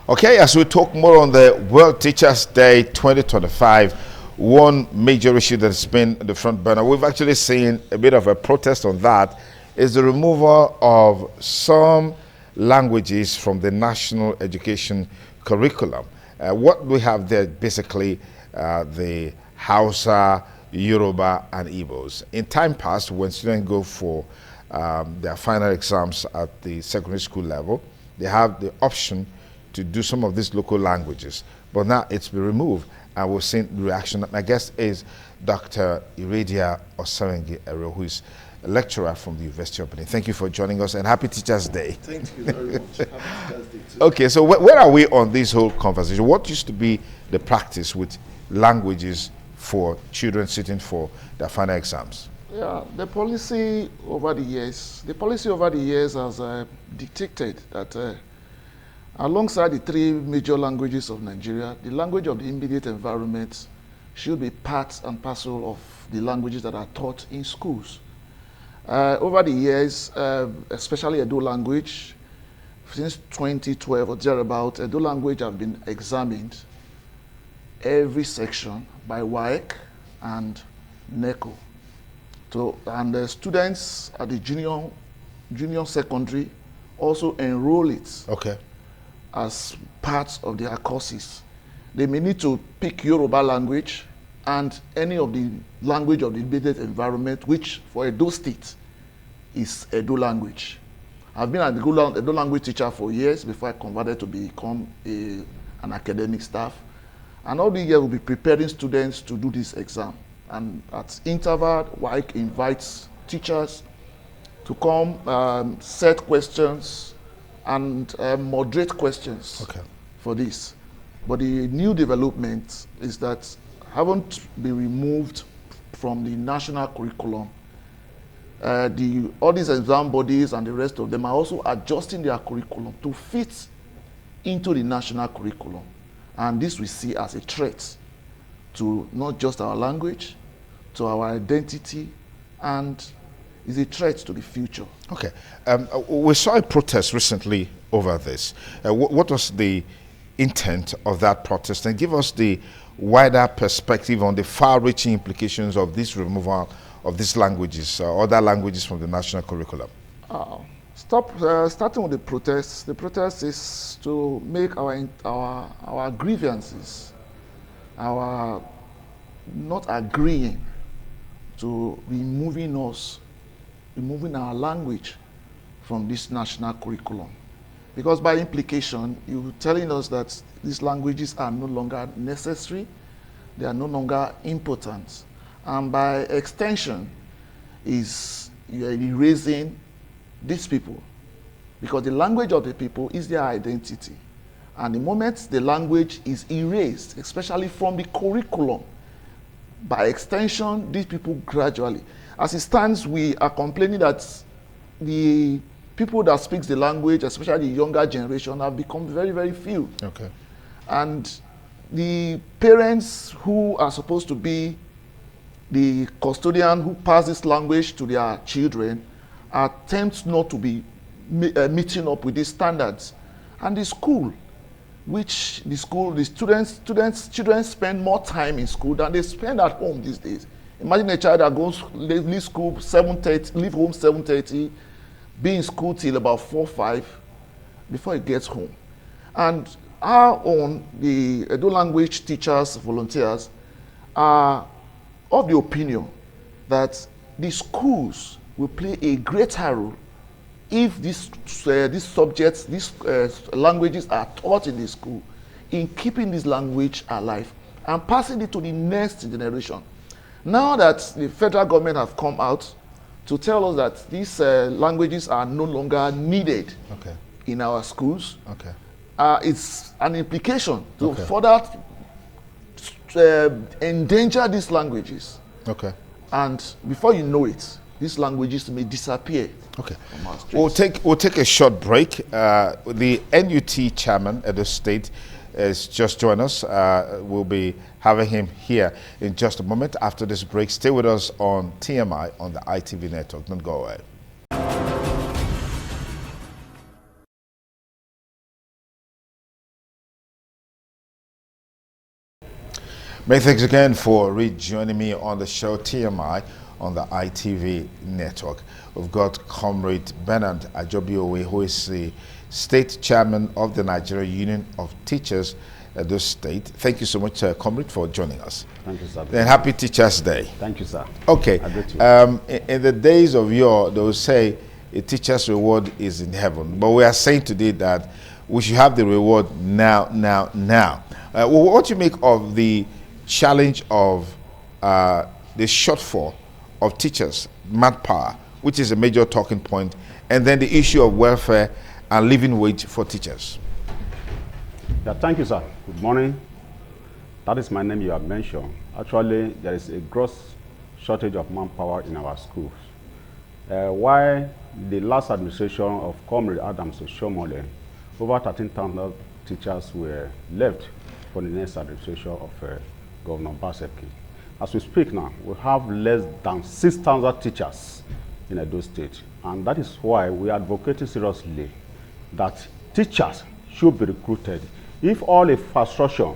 Okay, as we talk more on the World Teachers Day 2025, one major issue that's been in the front burner, we've actually seen a bit of a protest on that, is the removal of some languages from the national education curriculum. What we have there basically the Hausa, Yoruba, and Igbos. In time past, when students go for their final exams at the secondary school level, they have the option to do some of these local languages. But now it's been removed, and we've seen the reaction. My guest is Dr. Iradia Osarengi Ero, who is a lecturer from the University of Benin. Thank you for joining us, and happy Teachers Day. Thank you very much. Happy Teachers Day too. Okay, so where are we on this whole conversation? What used to be the practice with languages for children sitting for their final exams? Yeah, the policy over the years has dictated that alongside the three major languages of Nigeria, the language of the immediate environment should be part and parcel of the languages that are taught in schools. Over the years, especially Edo language, since 2012 or thereabout, Edo language have been examined every section by WAEC and NECO. And the students at the junior secondary also enroll it as part of their courses. They may need to pick Yoruba language and any of the language of the immediate environment, which for Edo State is Edo language. I've been an Edo language teacher for years before I converted to become an academic staff. And all the year we'll be preparing students to do this exam. And at interval, WAEC invites teachers to come set questions and moderate questions for this. But the new development is that haven't been removed from the national curriculum. All these exam bodies and the rest of them are also adjusting their curriculum to fit into the national curriculum. And this we see as a threat to not just our language, to our identity, and is a threat to the future. Okay. We saw a protest recently over this. What was the intent of that protest? And give us the wider perspective on the far-reaching implications of this removal of these languages, other languages from the national curriculum. Starting with the protest. The protest is to make our grievances, our not agreeing to removing our language from this national curriculum. Because by implication, you're telling us that these languages are no longer necessary, they are no longer important. And by extension, you're erasing these people. Because the language of the people is their identity. And the moment the language is erased, especially from the curriculum, by extension, these people gradually, as it stands, we are complaining that the people that speak the language, especially the younger generation, have become very, very few. Okay. And the parents who are supposed to be the custodian who pass this language to their children attempt not to be meeting up with these standards. And the school, children spend more time in school than they spend at home these days. Imagine a child that goes leave school 7:30, leave home 7:30, be in school till about 4, 5 before he gets home. And our own, the Edo language teachers, volunteers, are of the opinion that the schools will play a greater role if these subjects, these languages are taught in the school, in keeping this language alive and passing it to the next generation. Now that the federal government has come out to tell us that these languages are no longer needed in our schools, it's an implication to further endanger these languages. And before you know it, these languages may disappear. From our streets. We'll take a short break. The NUT chairman at the state has just joined us. We'll be having him here in just a moment. After this break, stay with us on TMI on the ITV network. Don't go away. Many thanks again for rejoining me on the show TMI on the ITV network. We've got Comrade Bernard Ajobiowe, who is the State Chairman of the Nigeria Union of Teachers at this state. Thank you so much, Comrade, for joining us. Thank you, sir. And happy Teachers' Day. Thank you, sir. Okay. In the days of yore, they will say a teacher's reward is in heaven. But we are saying today that we should have the reward now. Well, what do you make of the challenge of the shortfall of teachers, manpower, which is a major talking point, and then the issue of welfare and living wage for teachers? Yeah, thank you, sir. Good morning. That is my name you have mentioned. Actually, there is a gross shortage of manpower in our schools. Why the last administration of Comrade Adams Oshomole, over 13,000 teachers were left for the next administration of Governor Baseki. As we speak now, we have less than 6,000 teachers in Edo State. And that is why we are advocating seriously that teachers should be recruited. If all infrastructure,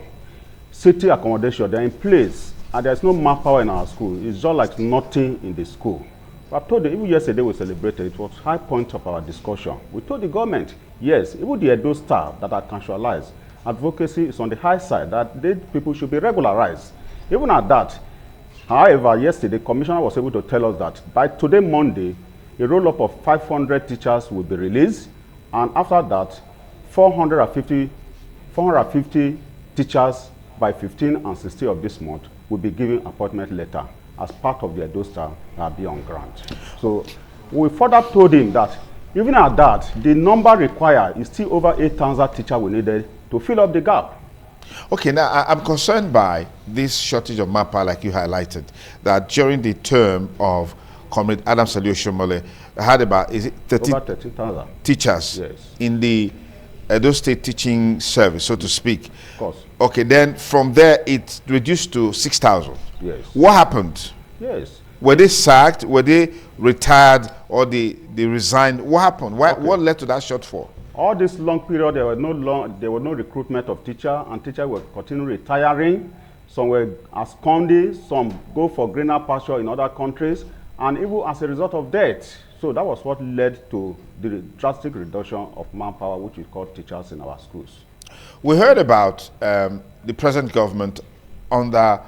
city accommodation, they're in place, and there's no manpower in our school, it's just like nothing in the school. I told you, even yesterday we celebrated, it was high point of our discussion. We told the government, yes, even the Edo staff that are casualized, advocacy is on the high side, that these people should be regularized. Even at that, however, yesterday, the commissioner was able to tell us that by today, Monday, a roll-up of 500 teachers will be released, and after that, 450 teachers by 15 and 16 of this month will be given appointment letter as part of their DOSTA that be on grant. So we further told him that even at that, the number required is still over 8,000 teachers we needed to fill up the gap. Okay, now I'm concerned by this shortage of manpower, like you highlighted, that during the term of Comrade Adams Oshomole, I had about, is it 13,000 teachers, yes, in the Edo State teaching service, so to speak. Of course. Okay, then from there it reduced to 6,000. Yes. What happened? Yes. Were they sacked? Were they retired? Or they resigned? What happened? Why, what led to that shortfall? All this long period, there was no recruitment of teachers, and teachers were continuing retiring. Some were absconding, some go for greener pasture in other countries, and even as a result of that. So that was what led to the drastic reduction of manpower, which we call teachers in our schools. We heard about the present government under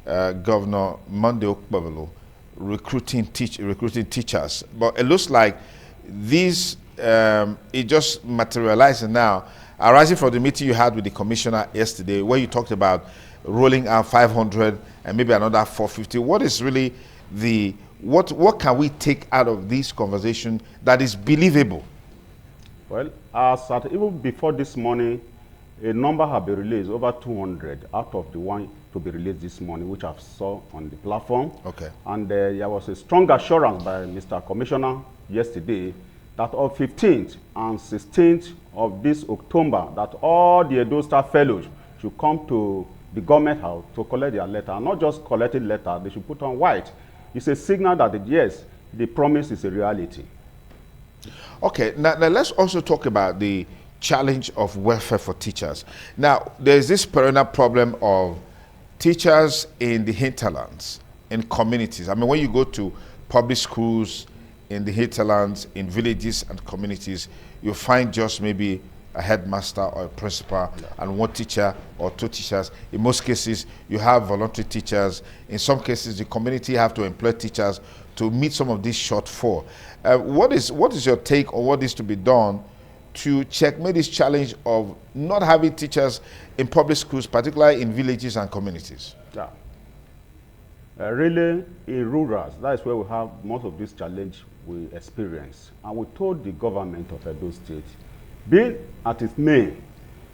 Governor Monday Okpebolo recruiting teachers, but it looks like these it just materialized now, arising from the meeting you had with the commissioner yesterday, where you talked about rolling out 500 and maybe another 450. What is really the what can we take out of this conversation that is believable? Well, even before this morning, a number have been released, over 200 out of the one to be released this morning, which I saw on the platform. Okay. And there was a strong assurance by Mr. Commissioner yesterday that on 15th and 16th of this October, that all the Edo Star fellows should come to the government house to collect their letter, and not just collecting letter, they should put on white. It's a signal that, yes, the promise is a reality. Okay, now let's also talk about the challenge of welfare for teachers. Now, there's this perennial problem of teachers in the hinterlands, in communities. I mean, when you go to public schools in the hinterlands, in villages and communities, you find just maybe a headmaster or a principal and one teacher or two teachers. In most cases, you have voluntary teachers. In some cases, the community have to employ teachers to meet some of these shortfall. What is your take on what is to be done to checkmate this challenge of not having teachers in public schools, particularly in villages and communities? Yeah. Really, in rural, that is where we have most of this challenge we experience. And we told the government of Edo State, being at its main,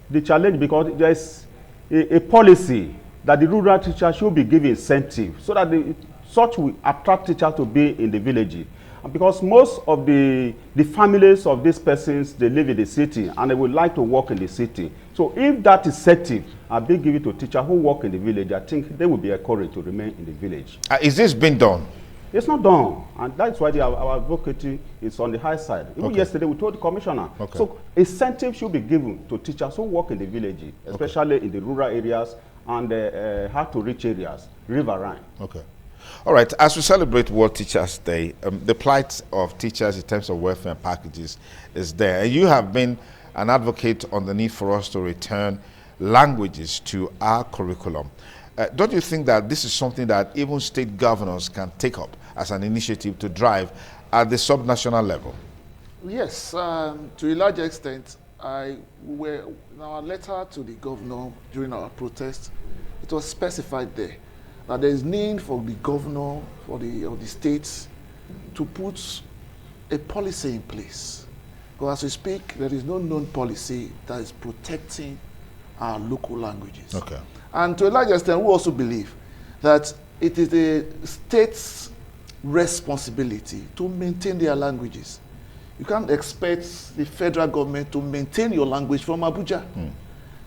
the challenge, because there's a policy that the rural teacher should be given incentive so that such will attract teachers to be in the village. And because most of the families of these persons, they live in the city and they would like to work in the city. So if that incentive are being given to teachers who work in the village, I think they will be encouraged to remain in the village. Is this being done? It's not done, and that's why our advocacy is on the high side. Even yesterday, we told the commissioner. So incentive should be given to teachers who work in the village, especially in the rural areas and hard to reach areas, riverine. Okay. All right, as we celebrate World Teachers Day, the plight of teachers in terms of welfare and packages is there. And you have been an advocate on the need for us to return languages to our curriculum. Don't you think that this is something that even state governors can take up as an initiative to drive at the subnational level? Yes, to a large extent. In our letter to the governor during our protest, it was specified there that there is need for the governor of the states to put a policy in place. Because as we speak, there is no known policy that is protecting our local languages. Okay. And to a large extent, we also believe that it is the state's responsibility to maintain their languages. You can't expect the federal government to maintain your language from Abuja.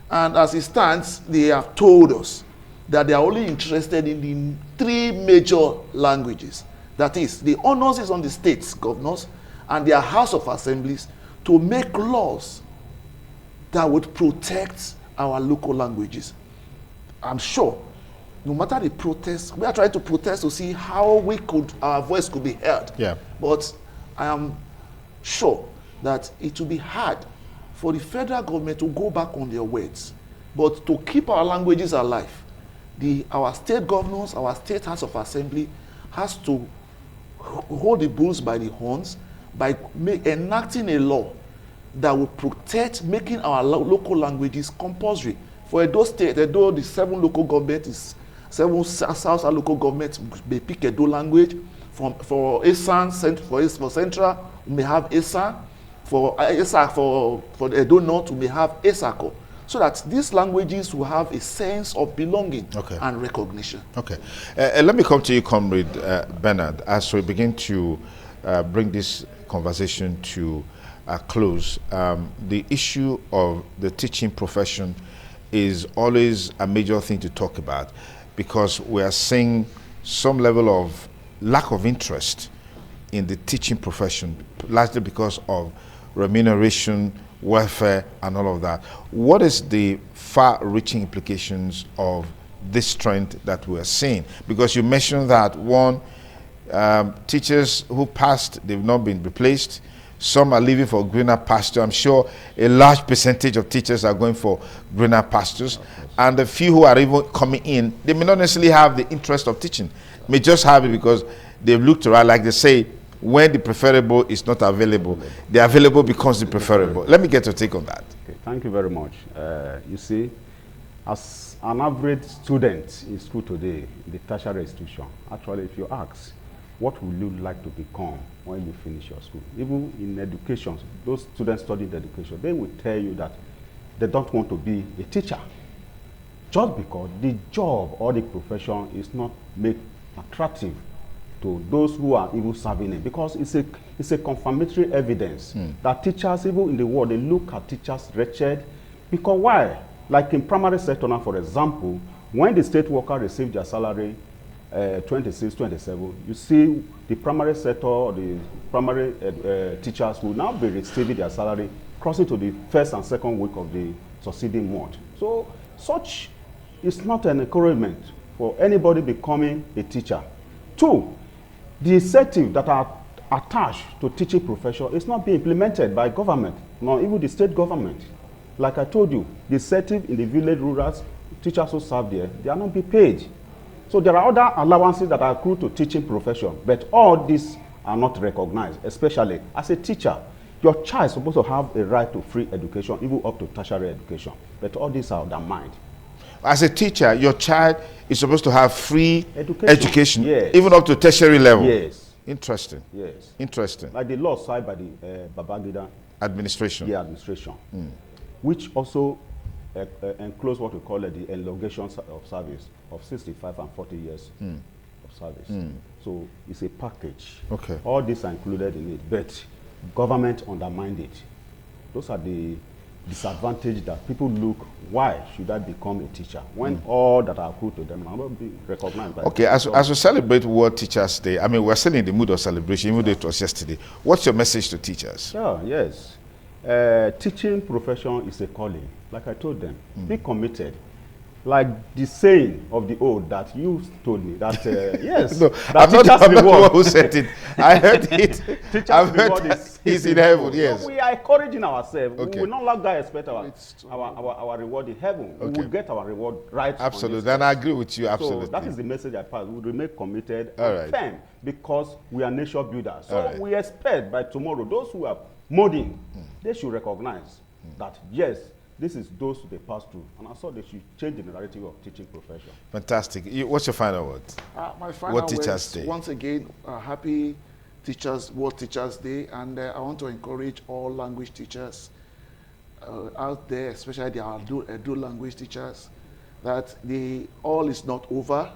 And as it stands, they have told us that they are only interested in the 3 major languages. That is, the onus is on the states governors and their House of Assemblies to make laws that would protect our local languages. I'm sure, no matter the protest, we are trying to protest to see how our voice could be heard. Yeah. But I am sure that it will be hard for the federal government to go back on their words, but to keep our languages alive, our state governors, our state House of Assembly has to hold the bulls by the horns by enacting a law that will protect making our local languages compulsory. For Edo State, Edo, the 7 local governments, 7 South local governments may pick Edo language. For Esan, for Central, we may have Esan. For Edo North, we may have Esako. So that these languages will have a sense of belonging and recognition. Okay. Let me come to you, Comrade Bernard, as we begin to bring this conversation to a close. The issue of the teaching profession is always a major thing to talk about, because we are seeing some level of lack of interest in the teaching profession, largely because of remuneration, welfare, and all of that. What is the far-reaching implications of this trend that we are seeing? Because you mentioned that, one, teachers who passed, they've not been replaced. Some are leaving for greener pasture. I'm sure a large percentage of teachers are going for greener pastures. And the few who are even coming in, they may not necessarily have the interest of teaching. May just have it because they've looked around, like they say, when the preferable is not available, the available becomes the preferable. Let me get your take on that. Okay, thank you very much. You see, as an average student in school today, the tertiary institution, actually, if you ask, what would you like to become when you finish your school? Even in education, those students studying education, they will tell you that they don't want to be a teacher, just because the job or the profession is not made attractive to those who are even serving it, because it's a confirmatory evidence that teachers, even in the world, they look at teachers wretched. Because why? Like in primary sector now, for example, when the state worker receives their salary 26, 27, you see the primary sector, the primary teachers will now be receiving their salary crossing to the first and second week of the succeeding month. So such is not an encouragement for anybody becoming a teacher. 2, the incentive that are attached to teaching profession is not being implemented by government, nor even the state government. Like I told you, the incentive in the village rurals, teachers who serve there, they are not being paid. So there are other allowances that are accrued to teaching profession, but all these are not recognized, especially as a teacher. Your child is supposed to have a right to free education, even up to tertiary education, but all these are undermined. As a teacher, your child is supposed to have free education yes, even up to tertiary level. Yes. Interesting. Yes. Interesting. Like the law signed by the Babangida administration. Yeah, administration, which also enclose what we call the elongation of service of 65 and 40 years of service. So it's a package. Okay. All these are included in it, but government undermined it. Those are the disadvantage that people look, why should I become a teacher when all that are accrued to them are not being recognized by Okay, as we celebrate World Teachers Day, I mean, we're still in the mood of celebration, even though it was yesterday. What's your message to teachers? Sure, yes. Teaching profession is a calling. Like I told them, be committed. like the saying of the old that you told me that yes, No, that I'm not teachers the one reward. who said it. I heard it. Teachers I've heard reward that he's in heaven. Yes. So we are encouraging ourselves. Okay. We will not longer expect our reward in heaven. Okay. We will get our reward right. Absolutely, and I agree with you. Absolutely. So that is the message I pass. We remain committed All and right. firm because we are nation builders. So All right. we expect by tomorrow those who are molding, they should recognize that yes, this is those they pass through, and also they should change the narrative of teaching profession. Fantastic. What's your final word? My final World Teachers words, Day. once again, happy World Teachers Day, and I want to encourage all language teachers out there, especially the Edo language teachers, that all is not over.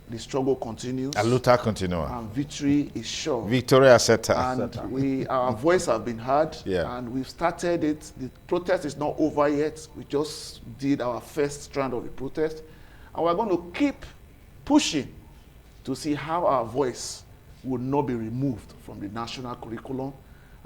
The struggle continues. A luta continua. And victory is sure. Victoria Seta. And our voice have been heard, Yeah. and we've started it. The protest is not over yet. We just did our first strand of the protest, and we're going to keep pushing to see how our voice will not be removed from the national curriculum,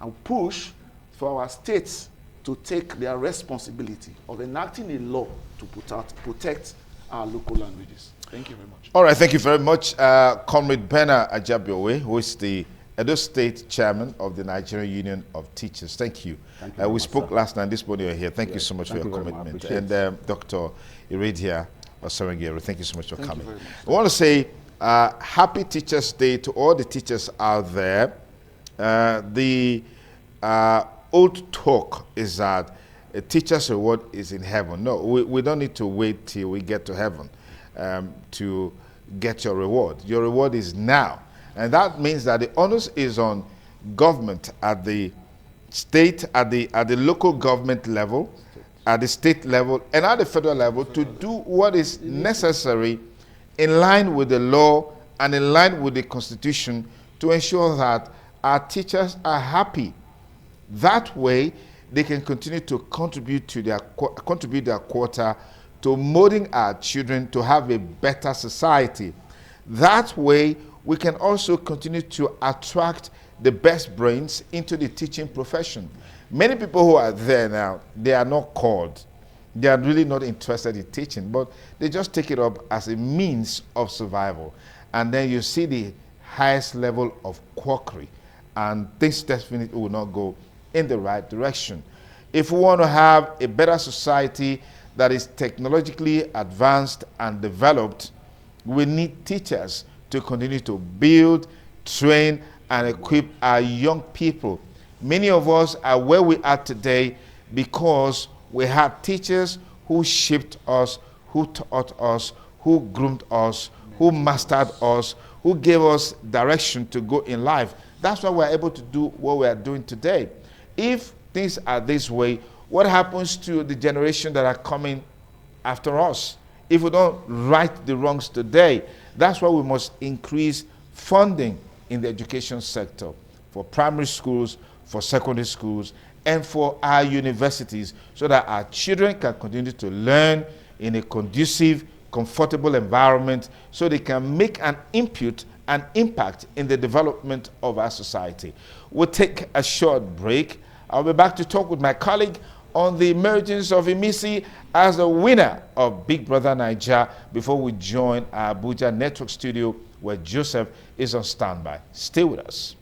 and push for our states to take their responsibility of enacting a law to protect our local languages. Thank you very much. All right, thank you very much. Comrade Bena Ajabiowe, who is the Edo State Chairman of the Nigerian Union of Teachers. Thank you. Thank you We much, spoke sir. last night, this morning you're here. Thank you Yes, so much for thank your you very much. commitment. Appreciate And Dr. Iridia Osarangero, thank you so much for Thank you coming. very much. I want to say happy Teachers Day to all the teachers out there. The old talk is that a teacher's reward is in heaven. No, we don't need to wait till we get to heaven to get your reward. Your reward is now. And that means that the onus is on government at the state, at the local government level, at the state level, and at the federal level to do what is necessary in line with the law and in line with the Constitution to ensure that our teachers are happy. That way, they can continue to contribute their quota to molding our children to have a better society. That way, we can also continue to attract the best brains into the teaching profession. Many people who are there now, they are not called. They are really not interested in teaching, but they just take it up as a means of survival. And then you see the highest level of quackery, and things definitely will not go in the right direction. If we want to have a better society that is technologically advanced and developed, we need teachers to continue to build, train, and equip our young people. Many of us are where we are today because we had teachers who shaped us, who taught us, who groomed us, who mastered us, who gave us direction to go in life. That's why we're able to do what we are doing today. If things are this way, what happens to the generation that are coming after us? If we don't right the wrongs today, that's why we must increase funding in the education sector for primary schools, for secondary schools, and for our universities so that our children can continue to learn in a conducive, comfortable environment so they can make an input and impact in the development of our society. We'll take a short break. I'll be back to talk with my colleague on the emergence of Imisi as a winner of Big Brother Naija before we join our Abuja network studio where Joseph is on standby. Stay with us.